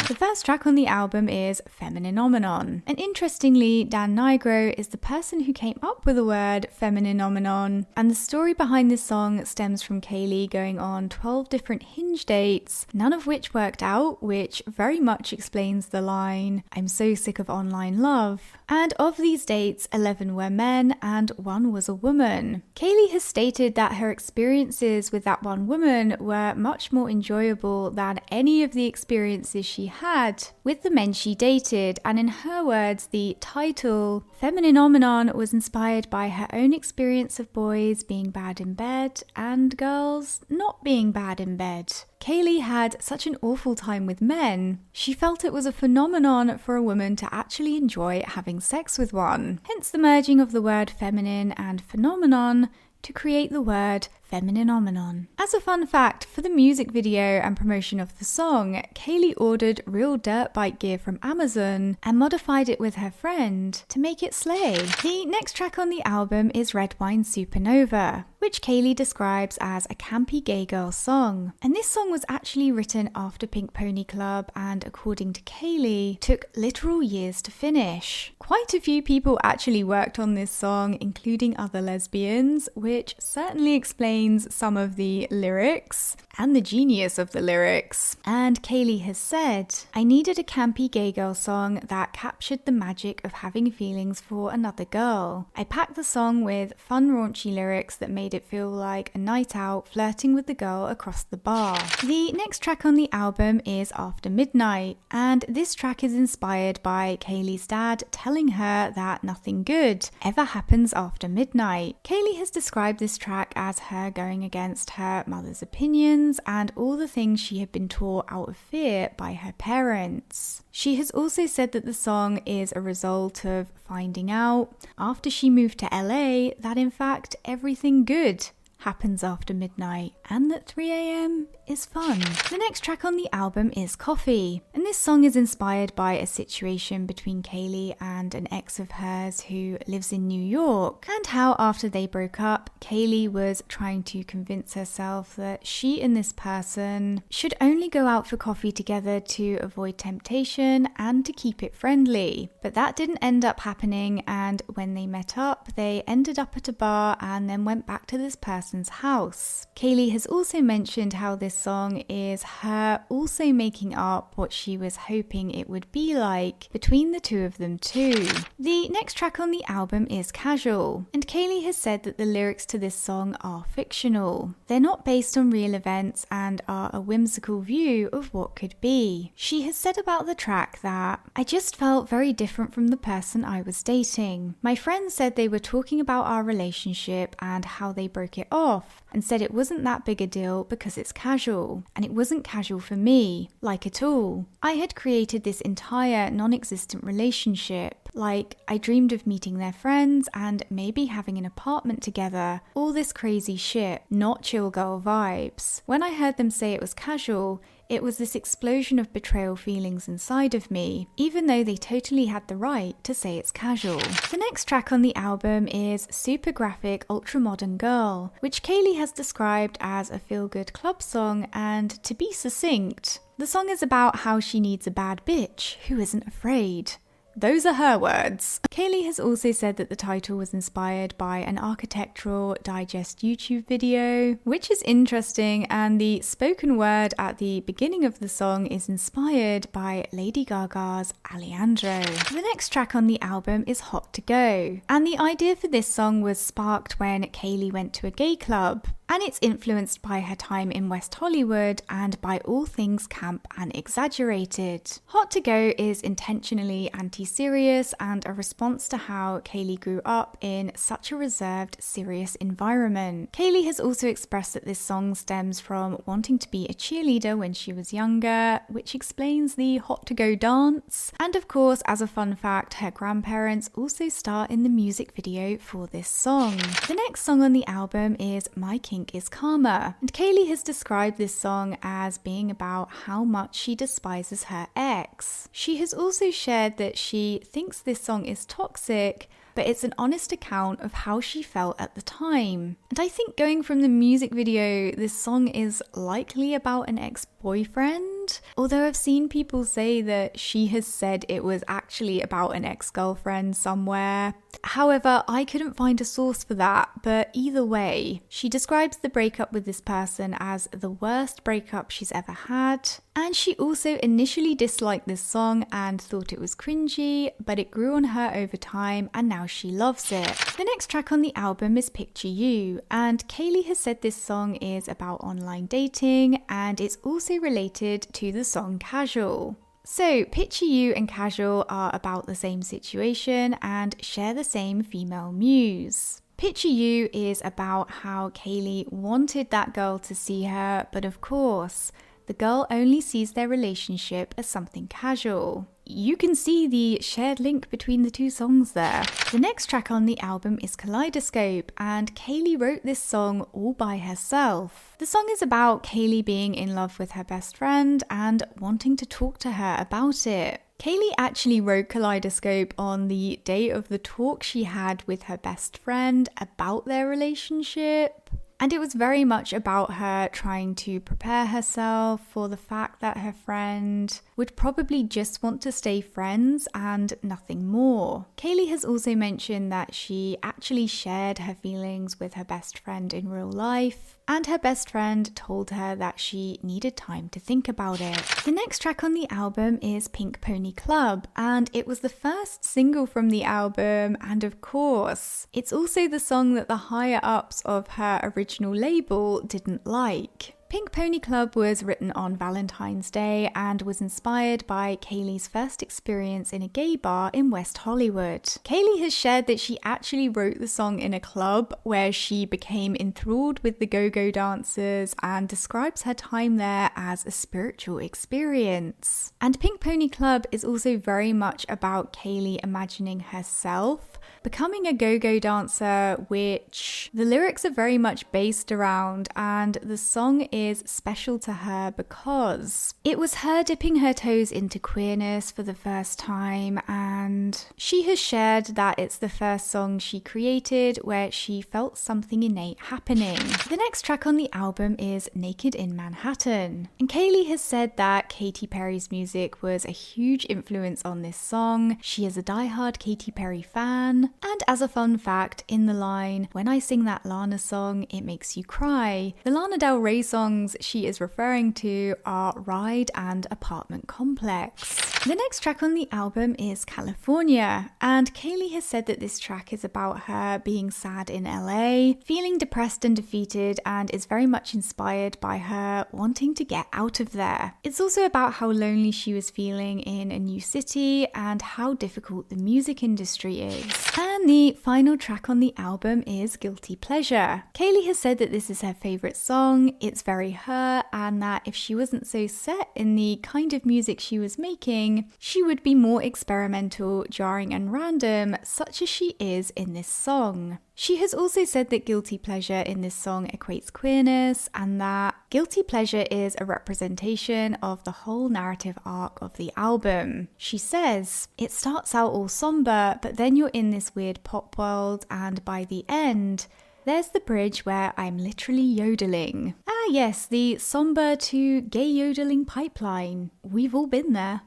The first track on the album is Femininomenon, and interestingly, Dan Nigro is the person who came up with the word Femininomenon, and the story behind this song stems from Kaylee going on 12 different Hinge dates, none of which worked out, which very much explains the line, "I'm so sick of online love." And of these dates, 11 were men and 1 was a woman. Kaylee has stated that her experiences with that one woman were much more enjoyable than any of the experiences she had with the men she dated, and in her words, the title, Femininomenon, was inspired by her own experience of boys being bad in bed and girls not being bad in bed. Kaylee had such an awful time with men. She felt it was a phenomenon for a woman to actually enjoy having sex with one. Hence the merging of the word feminine and phenomenon to create the word Femininomenon. As a fun fact, for the music video and promotion of the song, Kaylee ordered real dirt bike gear from Amazon and modified it with her friend to make it slay. The next track on the album is Red Wine Supernova, which Kaylee describes as a campy gay girl song. And this song was actually written after Pink Pony Club and, according to Kaylee, took literal years to finish. Quite a few people actually worked on this song, including other lesbians, which certainly explains some of the lyrics and the genius of the lyrics. And Kaylee has said, I needed a campy gay girl song that captured the magic of having feelings for another girl. I packed the song with fun, raunchy lyrics that made it feel like a night out flirting with the girl across the bar. The next track on the album is After Midnight, and this track is inspired by Kaylee's dad telling her that nothing good ever happens after midnight. Kaylee has described this track as her going against her mother's opinions and all the things she had been taught out of fear by her parents. She has also said that the song is a result of finding out after she moved to LA that in fact everything good happens after midnight and that 3 a.m. is fun. The next track on the album is Coffee, and this song is inspired by a situation between Kaylee and an ex of hers who lives in New York, and how after they broke up, Kaylee was trying to convince herself that she and this person should only go out for coffee together to avoid temptation and to keep it friendly. But that didn't end up happening, and when they met up, they ended up at a bar and then went back to this person's house. Kaylee has also mentioned how this song is her also making up what she was hoping it would be like between the two of them too. The next track on the album is Casual, and Kaylee has said that the lyrics to this song are fictional. They're not based on real events and are a whimsical view of what could be. She has said about the track that, I just felt very different from the person I was dating. My friends said they were talking about our relationship and how they broke it off, and said it wasn't that big a deal because it's casual, and it wasn't casual for me, like at all. I had created this entire non-existent relationship. Like, I dreamed of meeting their friends and maybe having an apartment together. All this crazy shit, not chill girl vibes. When I heard them say it was casual, it was this explosion of betrayal feelings inside of me, even though they totally had the right to say it's casual. The next track on the album is Super Graphic Ultra Modern Girl, which Kaylee has described as a feel-good club song, and to be succinct, the song is about how she needs a bad bitch who isn't afraid. Those are her words. Kaylee has also said that the title was inspired by an Architectural Digest YouTube video, which is interesting, and the spoken word at the beginning of the song is inspired by Lady Gaga's Alejandro. The next track on the album is Hot to Go, and the idea for this song was sparked when Kaylee went to a gay club, and it's influenced by her time in West Hollywood and by all things camp and exaggerated. Hot to Go is intentionally anti-serious and a response to how Kaylee grew up in such a reserved, serious environment. Kaylee has also expressed that this song stems from wanting to be a cheerleader when she was younger, which explains the Hot to Go dance. And of course, as a fun fact, her grandparents also star in the music video for this song. The next song on the album is My Kink Is Karma, and Kaylee has described this song as being about how much she despises her ex. She has also shared that she thinks this song is toxic, but it's an honest account of how she felt at the time. And I think going from the music video, this song is likely about an ex-boyfriend, although I've seen people say that she has said it was actually about an ex-girlfriend somewhere. However, I couldn't find a source for that, but either way, she describes the breakup with this person as the worst breakup she's ever had, and she also initially disliked this song and thought it was cringy, but it grew on her over time and now she loves it. The next track on the album is Picture You, and Kaylee has said this song is about online dating, and it's also related to the song Casual. So, Picture You and Casual are about the same situation and share the same female muse. Picture You is about how Kaylee wanted that girl to see her, but of course, the girl only sees their relationship as something casual. You can see the shared link between the two songs there. The next track on the album is Kaleidoscope, and Kaylee wrote this song all by herself. The song is about Kaylee being in love with her best friend and wanting to talk to her about it. Kaylee actually wrote Kaleidoscope on the day of the talk she had with her best friend about their relationship. And it was very much about her trying to prepare herself for the fact that her friend would probably just want to stay friends and nothing more. Kaylee has also mentioned that she actually shared her feelings with her best friend in real life, and her best friend told her that she needed time to think about it. The next track on the album is Pink Pony Club, and it was the first single from the album, and of course, it's also the song that the higher ups of her original label didn't like. Pink Pony Club was written on Valentine's Day and was inspired by Kaylee's first experience in a gay bar in West Hollywood. Kaylee has shared that she actually wrote the song in a club where she became enthralled with the go-go dancers and describes her time there as a spiritual experience. And Pink Pony Club is also very much about Kaylee imagining herself becoming a go-go dancer, which the lyrics are very much based around, and the song is special to her because it was her dipping her toes into queerness for the first time, and she has shared that it's the first song she created where she felt something innate happening. The next track on the album is Naked in Manhattan, and Kaylee has said that Katy Perry's music was a huge influence on this song. She is a diehard Katy Perry fan. And as a fun fact, in the line, "When I sing that Lana song, it makes you cry," the Lana Del Rey songs she is referring to are Ride and Apartment Complex. The next track on the album is California, and Kaylee has said that this track is about her being sad in LA, feeling depressed and defeated, and is very much inspired by her wanting to get out of there. It's also about how lonely she was feeling in a new city and how difficult the music industry is. And the final track on the album is Guilty Pleasure. Kaylee has said that this is her favourite song, it's very her, and that if she wasn't so set in the kind of music she was making, she would be more experimental, jarring and random, such as she is in this song. She has also said that guilty pleasure in this song equates queerness, and that guilty pleasure is a representation of the whole narrative arc of the album. She says, "It starts out all somber, but then you're in this weird pop world, and by the end, there's the bridge where I'm literally yodeling." Ah yes, the somber to gay yodeling pipeline. We've all been there.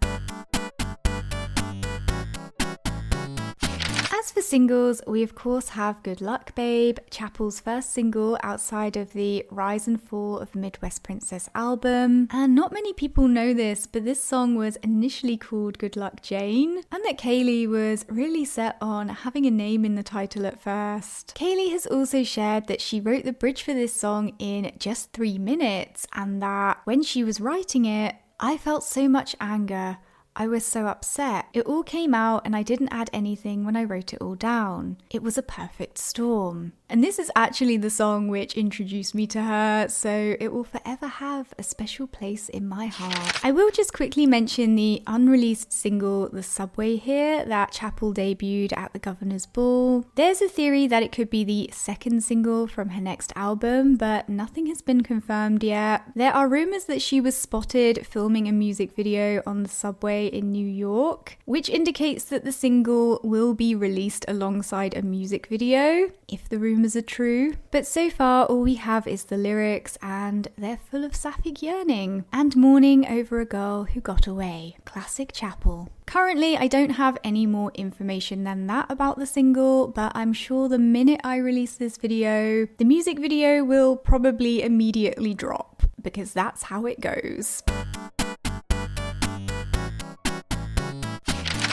As for singles, we of course have Good Luck Babe, Chappell's first single outside of the Rise and Fall of Midwest Princess album. And not many people know this, but this song was initially called Good Luck Jane, and that Kaylee was really set on having a name in the title at first. Kaylee has also shared that she wrote the bridge for this song in just 3 minutes, and that when she was writing it, "I felt so much anger. I was so upset. It all came out and I didn't add anything when I wrote it all down. It was a perfect storm." And this is actually the song which introduced me to her, so it will forever have a special place in my heart. I will just quickly mention the unreleased single The Subway here that Chappell debuted at the Governor's Ball. There's a theory that it could be the second single from her next album, but nothing has been confirmed yet. There are rumours that she was spotted filming a music video on the subway in New York, which indicates that the single will be released alongside a music video, if the rumours are true. But so far all we have is the lyrics, and they're full of sapphic yearning and mourning over a girl who got away. Classic Chappell. Currently I don't have any more information than that about the single, but I'm sure the minute I release this video, the music video will probably immediately drop, because that's how it goes.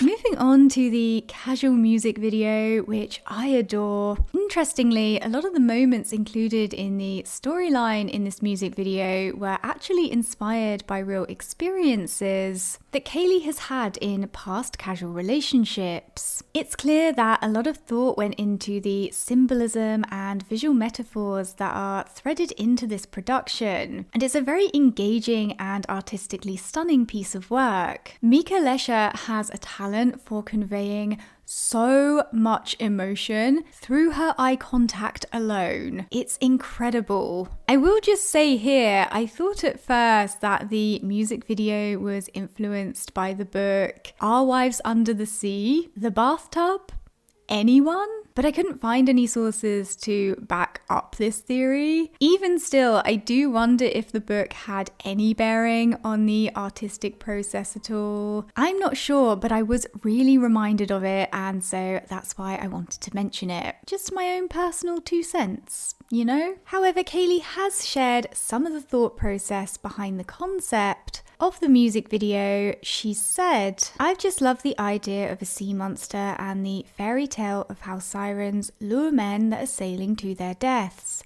Moving on to the Casual music video, which I adore. In Interestingly, a lot of the moments included in the storyline in this music video were actually inspired by real experiences that Kaylee has had in past casual relationships. It's clear that a lot of thought went into the symbolism and visual metaphors that are threaded into this production, and it's a very engaging and artistically stunning piece of work. Mika Lesher has a talent for conveying so much emotion through her eye contact alone. It's incredible. I will just say here, I thought at first that the music video was influenced by the book Our Wives Under the Sea, The Bathtub, Anyone? But I couldn't find any sources to back up this theory. Even still, I do wonder if the book had any bearing on the artistic process at all. I'm not sure, but I was really reminded of it, and so that's why I wanted to mention it. Just my own personal 2 cents, you know? However, Kaylee has shared some of the thought process behind the concept of the music video. She said, "I've just loved the idea of a sea monster and the fairy tale of how sirens lure men that are sailing to their deaths.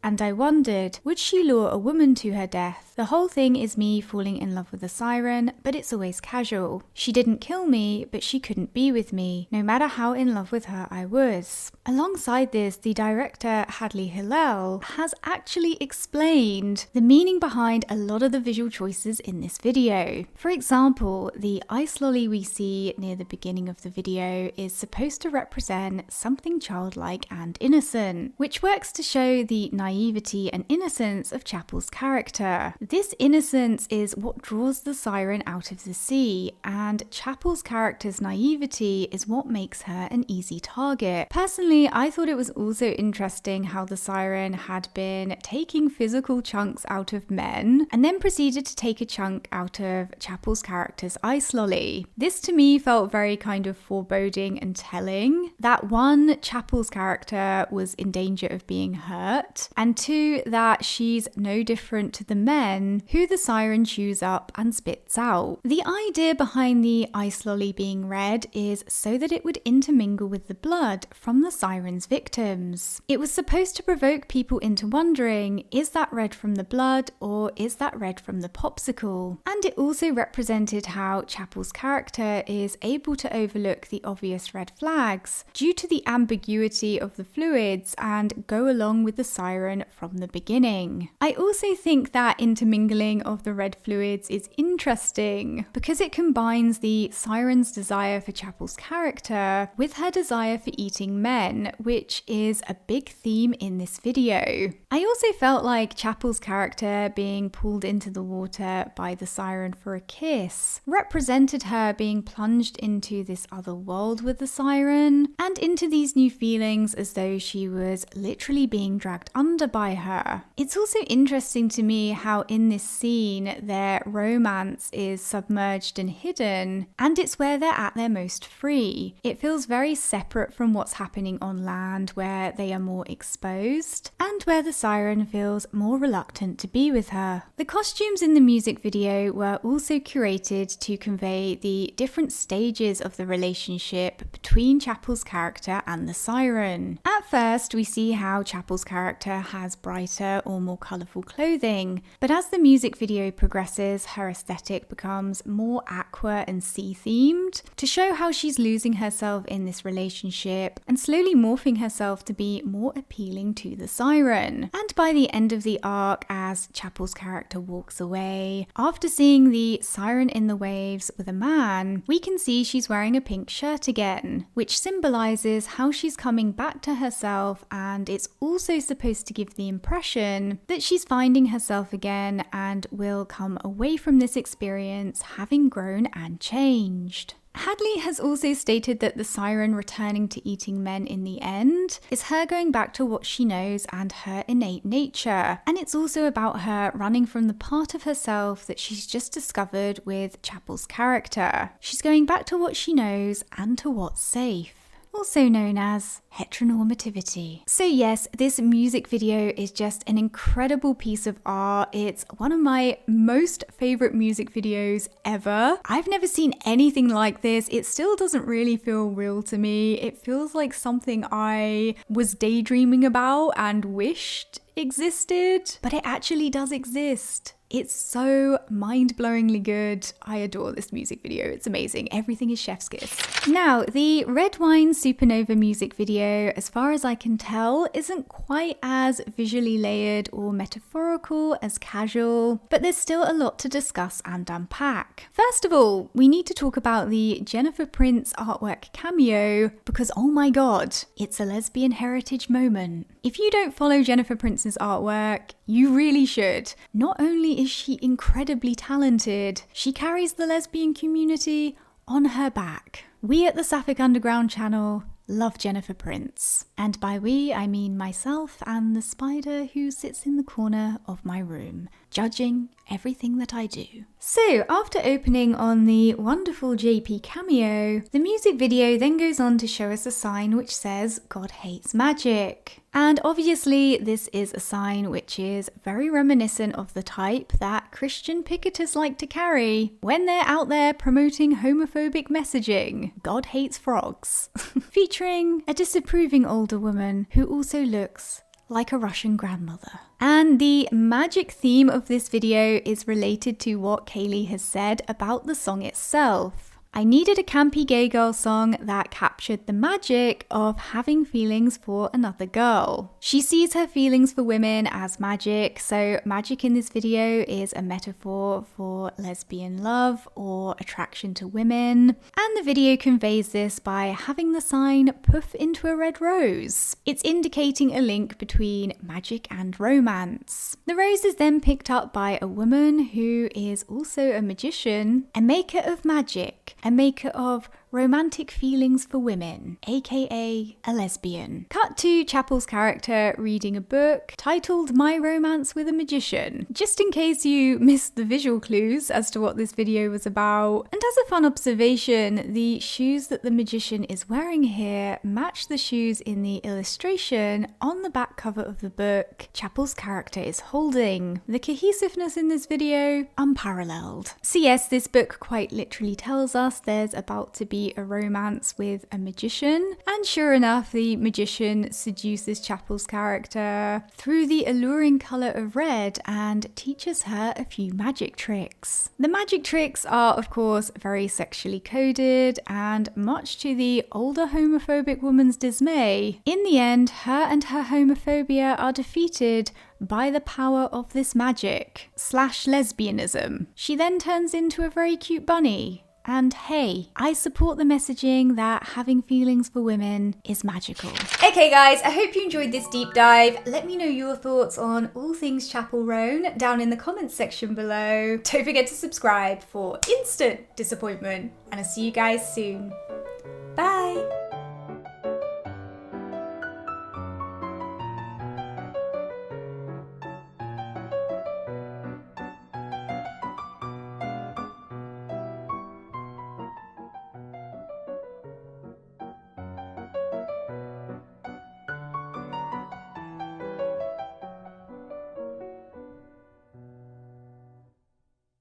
And I wondered, would she lure a woman to her death? The whole thing is me falling in love with a siren, but it's always casual. She didn't kill me, but she couldn't be with me, no matter how in love with her I was." Alongside this, the director Hadley Hillel has actually explained the meaning behind a lot of the visual choices in this video. For example, the ice lolly we see near the beginning of the video is supposed to represent something childlike and innocent, which works to show the naivety and innocence of Chappell's character. This innocence is what draws the siren out of the sea, and Chappell's character's naivety is what makes her an easy target. Personally, I thought it was also interesting how the siren had been taking physical chunks out of men and then proceeded to take a chunk out of Chappell's character's ice lolly. This to me felt very kind of foreboding and telling that 1, Chappell's character was in danger of being hurt, and 2, that she's no different to the men who the siren chews up and spits out. The idea behind the ice lolly being red is so that it would intermingle with the blood from the siren's victims. It was supposed to provoke people into wondering, is that red from the blood or is that red from the popsicle? And it also represented how Chappell's character is able to overlook the obvious red flags due to the ambiguity of the fluids and go along with the siren from the beginning. I also think that intermingling of the red fluids is interesting because it combines the siren's desire for Chappell's character with her desire for eating men, which is a big theme in this video. I also felt like Chappell's character being pulled into the water by the siren for a kiss represented her being plunged into this other world with the siren and into these new feelings as though she was literally being dragged under by her. It's also interesting to me how in this scene their romance is submerged and hidden, and it's where they're at their most free. It feels very separate from what's happening on land where they are more exposed and where the siren feels more reluctant to be with her. The costumes in the music video were also curated to convey the different stages of the relationship between Chappell's character and the siren. At first, we see how Chappell's character has brighter or more colourful clothing, but as the music video progresses, her aesthetic becomes more aqua and sea themed to show how she's losing herself in this relationship and slowly morphing herself to be more appealing to the siren. And by the end of the arc, as Chappell's character walks away, after seeing the siren in the waves with a man, we can see she's wearing a pink shirt again, which symbolises how she's coming back to herself, and it's also supposed to give the impression that she's finding herself again and will come away from this experience having grown and changed. Hadley has also stated that the siren returning to eating men in the end is her going back to what she knows and her innate nature, and it's also about her running from the part of herself that she's just discovered with Chappell's character. She's going back to what she knows and to what's safe. also known as heteronormativity. So yes, this music video is just an incredible piece of art. It's one of my most favorite music videos ever. I've never seen anything like this. It still doesn't really feel real to me. It feels like something I was daydreaming about and wished existed, but it actually does exist. It's so mind-blowingly good. I adore this music video. It's amazing. Everything is chef's kiss. Now, the Red Wine Supernova music video, as far as I can tell, isn't quite as visually layered or metaphorical as Casual, but there's still a lot to discuss and unpack. First of all, we need to talk about the Jennifer Prince artwork cameo because, oh my god, it's a lesbian heritage moment. If you don't follow Jennifer Prince's artwork, you really should. Not only is she incredibly talented, she carries the lesbian community on her back. We at the Sapphic Underground channel love Jennifer Prince. And by we, I mean myself and the spider who sits in the corner of my room, judging everything that I do. So, after opening on the wonderful JP cameo, the music video then goes on to show us a sign which says, "God hates magic." And obviously, this is a sign which is very reminiscent of the type that Christian picketers like to carry when they're out there promoting homophobic messaging. God hates frogs. Featuring a disapproving older woman who also looks like a Russian grandmother. And the magic theme of this video is related to what Kaylee has said about the song itself. I needed a campy gay girl song that captured the magic of having feelings for another girl. She sees her feelings for women as magic, so magic in this video is a metaphor for lesbian love or attraction to women. And the video conveys this by having the sign puff into a red rose. It's indicating a link between magic and romance. The rose is then picked up by a woman who is also a magician, a maker of magic, a maker of romantic feelings for women, aka a lesbian. Cut to Chappell's character reading a book titled My Romance with a Magician, just in case you missed the visual clues as to what this video was about. And as a fun observation, the shoes that the magician is wearing here match the shoes in the illustration on the back cover of the book Chappell's character is holding. The cohesiveness in this video, unparalleled. So yes, this book quite literally tells us there's about to be a romance with a magician, and sure enough, the magician seduces Chappell's character through the alluring colour of red and teaches her a few magic tricks. The magic tricks are of course very sexually coded, and much to the older homophobic woman's dismay, in the end her and her homophobia are defeated by the power of this magic / lesbianism. She then turns into a very cute bunny. And hey, I support the messaging that having feelings for women is magical. Okay guys, I hope you enjoyed this deep dive. Let me know your thoughts on all things Chappell Roan down in the comments section below. Don't forget to subscribe for instant disappointment, and I'll see you guys soon.